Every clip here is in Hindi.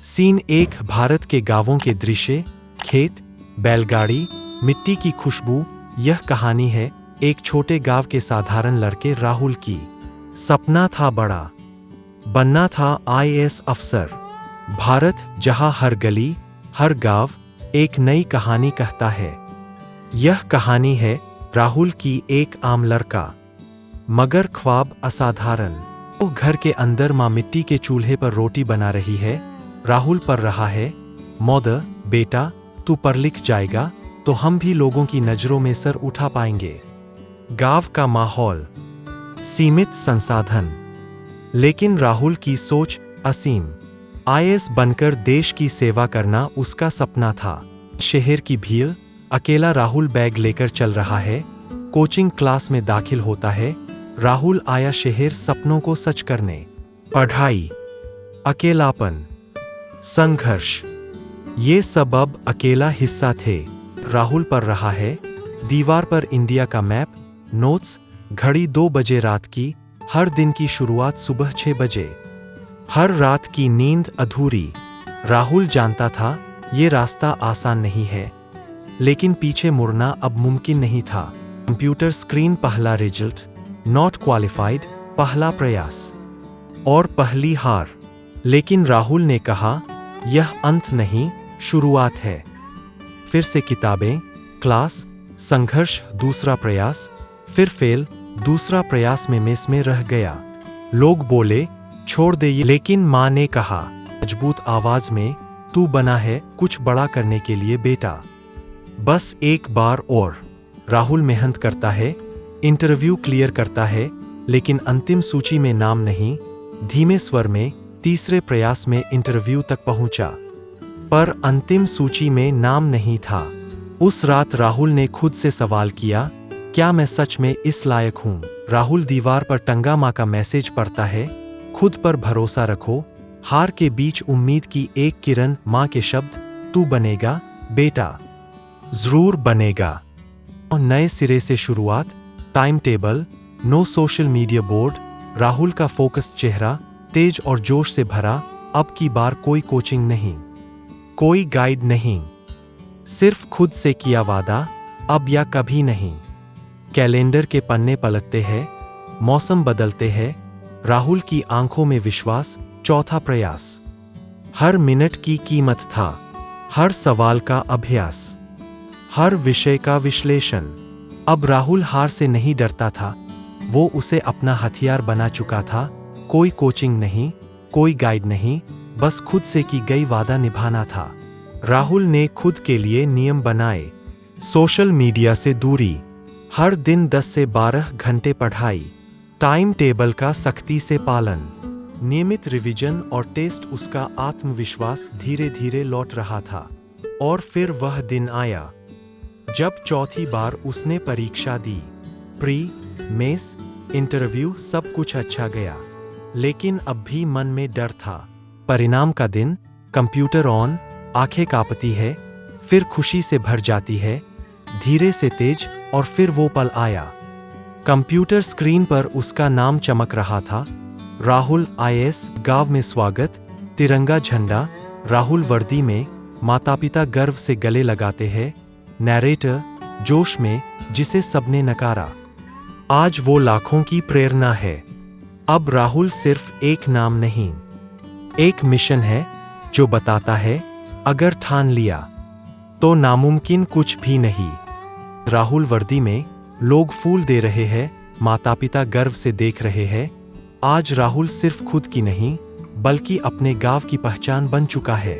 सीन 1 भारत के गांवों के दृश्य, खेत, बैलगाड़ी, मिट्टी की खुशबू। यह कहानी है एक छोटे गांव के साधारण लड़के राहुल की। सपना था बड़ा, बनना था आईएएस अफसर। भारत जहां हर गली, हर गांव एक नई कहानी कहता है। यह कहानी है राहुल की, एक आम लड़का मगर ख्वाब असाधारण। वो घर के अंदर माँ मिट्टी के चूल्हे पर रोटी बना रही है। राहुल पढ़ रहा है, मौद बेटा तू पढ़ लिख जाएगा तो हम भी लोगों की नजरों में सर उठा पाएंगे। गांव का माहौल, सीमित संसाधन, लेकिन राहुल की सोच असीम। आईएएस बनकर देश की सेवा करना उसका सपना था। शहर की भीड़, अकेला राहुल बैग लेकर चल रहा है। कोचिंग क्लास में दाखिल होता है। राहुल आया शहर सपनों को सच करने। पढ़ाई, अकेलापन, संघर्ष, ये सब अब अकेला हिस्सा थे। राहुल पढ़ रहा है, दीवार पर इंडिया का मैप, नोट्स, घड़ी 2 बजे रात की। हर दिन की शुरुआत सुबह 6 बजे, हर रात की नींद अधूरी। राहुल जानता था ये रास्ता आसान नहीं है, लेकिन पीछे मुड़ना अब मुमकिन नहीं था। कंप्यूटर स्क्रीन, पहला रिजल्ट, नॉट क्वालिफाइड, पहला प्रयास और पहली हार। लेकिन राहुल ने कहा यह अंत नहीं, शुरुआत है। फिर से किताबें, क्लास, संघर्ष, दूसरा प्रयास, फिर फेल, दूसरा प्रयास में मेस में रह गया। लोग बोले छोड़ दे ये, लेकिन माँ ने कहा मजबूत आवाज में, तू बना है कुछ बड़ा करने के लिए बेटा, बस एक बार और। राहुल मेहनत करता है, इंटरव्यू क्लियर करता है, लेकिन अंतिम सूची में नाम नहीं। धीमे स्वर में तीसरे प्रयास में इंटरव्यू तक पहुंचा, पर अंतिम सूची में नाम नहीं था। उस रात राहुल ने खुद से सवाल किया, क्या मैं सच में इस लायक हूं? राहुल दीवार पर टंगा माँ का मैसेज पढ़ता है, खुद पर भरोसा रखो, हार के बीच उम्मीद की एक किरण, माँ के शब्द, तू बनेगा बेटा, जरूर बनेगा। नए सिरे से शुरुआत, time table, no social media board. Rahul का फोकस चेहरा तेज और जोश से भरा। अब की बार कोई कोचिंग नहीं, कोई गाइड नहीं, सिर्फ खुद से किया वादा, अब या कभी नहीं। कैलेंडर के पन्ने पलटते हैं, मौसम बदलते हैं। राहुल की आंखों में विश्वास, चौथा प्रयास। हर मिनट की कीमत था, हर सवाल का अभ्यास, हर विषय का विश्लेषण। अब राहुल हार से नहीं डरता था, वो उसे अपना हथियार बना चुका था। कोई कोचिंग नहीं, कोई गाइड नहीं, बस खुद से की गई वादा निभाना था। राहुल ने खुद के लिए नियम बनाए, सोशल मीडिया से दूरी, हर दिन 10 से 12 घंटे पढ़ाई, टाइम टेबल का सख्ती से पालन, नियमित रिवीजन और टेस्ट। उसका आत्मविश्वास धीरे धीरे लौट रहा था। और फिर वह दिन आया जब चौथी बार उसने परीक्षा दी। प्री, मेस, इंटरव्यू, सब कुछ अच्छा गया, लेकिन अब भी मन में डर था। परिणाम का दिन, कंप्यूटर ऑन, आंखें कांपती है, फिर खुशी से भर जाती है, धीरे से तेज, और फिर वो पल आया। कंप्यूटर स्क्रीन पर उसका नाम चमक रहा था, राहुल आईएएस। गांव में स्वागत, तिरंगा झंडा, राहुल वर्दी में, माता पिता गर्व से गले लगाते हैं। नैरेटर जोश में, जिसे सबने नकारा, आज वो लाखों की प्रेरणा है। अब राहुल सिर्फ एक नाम नहीं, एक मिशन है जो बताता है अगर ठान लिया तो नामुमकिन कुछ भी नहीं। राहुल वर्दी में, लोग फूल दे रहे हैं, माता पिता गर्व से देख रहे हैं। आज राहुल सिर्फ खुद की नहीं, बल्कि अपने गांव की पहचान बन चुका है।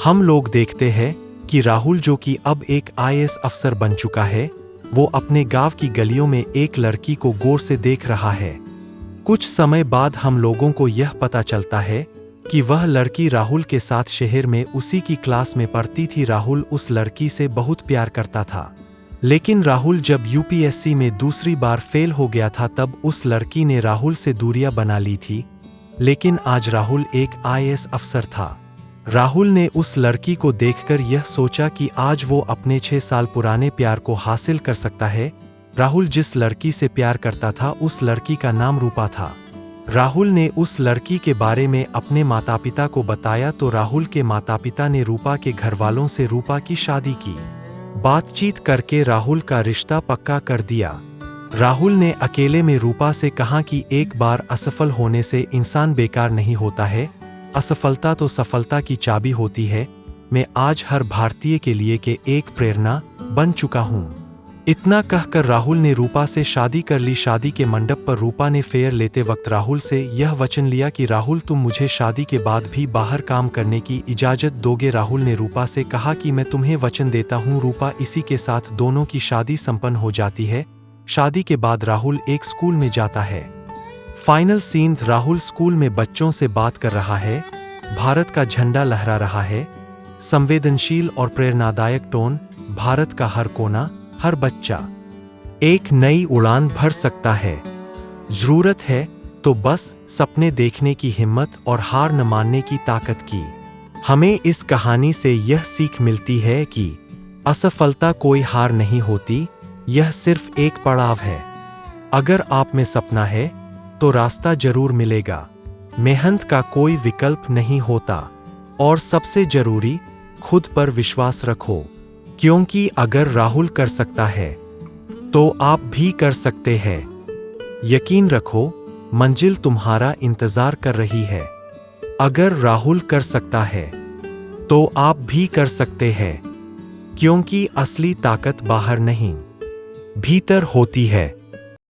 हम लोग देखते हैं कि राहुल, जो कि अब एक आईएएस अफसर बन चुका है, वो अपने गांव की गलियों में एक लड़की को गौर से देख रहा है। कुछ समय बाद हम लोगों को यह पता चलता है कि वह लड़की राहुल के साथ शहर में उसी की क्लास में पढ़ती थी। राहुल उस लड़की से बहुत प्यार करता था, लेकिन राहुल जब यूपीएससी में दूसरी बार फेल हो गया था, तब उस लड़की ने राहुल से दूरियां बना ली थी। लेकिन आज राहुल एक आईएएस अफसर था। राहुल ने उस लड़की को देखकर यह सोचा कि आज वो अपने 6 साल पुराने प्यार को हासिल कर सकता है। राहुल जिस लड़की से प्यार करता था, उस लड़की का नाम रूपा था। राहुल ने उस लड़की के बारे में अपने माता पिता को बताया तो राहुल के माता पिता ने रूपा के घरवालों से रूपा की शादी की। बातचीत करके राहुल का रिश्ता पक्का कर दिया। राहुल ने अकेले में रूपा से कहा कि एक बार असफल होने से इंसान बेकार नहीं होता है, असफलता तो सफलता की चाबी होती है। मैं आज हर भारतीय के लिए के एक प्रेरणा बन चुका हूँ। इतना कहकर राहुल ने रूपा से शादी कर ली। शादी के मंडप पर रूपा ने फेयर लेते वक्त राहुल से यह वचन लिया कि राहुल तुम मुझे शादी के बाद भी बाहर काम करने की इजाज़त दोगे। राहुल ने रूपा से कहा कि मैं तुम्हें वचन देता हूँ। रूपा इसी के साथ दोनों की शादी संपन्न हो जाती है। शादी के बाद राहुल एक स्कूल में जाता है। फाइनल सीन, राहुल स्कूल में बच्चों से बात कर रहा है, भारत का झंडा लहरा रहा है। संवेदनशील और प्रेरणादायक टोन, भारत का हर कोना, हर बच्चा एक नई उड़ान भर सकता है। जरूरत है तो बस सपने देखने की हिम्मत और हार न मानने की ताकत की। हमें इस कहानी से यह सीख मिलती है कि असफलता कोई हार नहीं होती, यह सिर्फ एक पड़ाव है। अगर आप में सपना है तो रास्ता जरूर मिलेगा। मेहनत का कोई विकल्प नहीं होता। और सबसे जरूरी, खुद पर विश्वास रखो, क्योंकि अगर राहुल कर सकता है तो आप भी कर सकते हैं। यकीन रखो, मंजिल तुम्हारा इंतजार कर रही है। अगर राहुल कर सकता है तो आप भी कर सकते हैं, क्योंकि असली ताकत बाहर नहीं, भीतर होती है।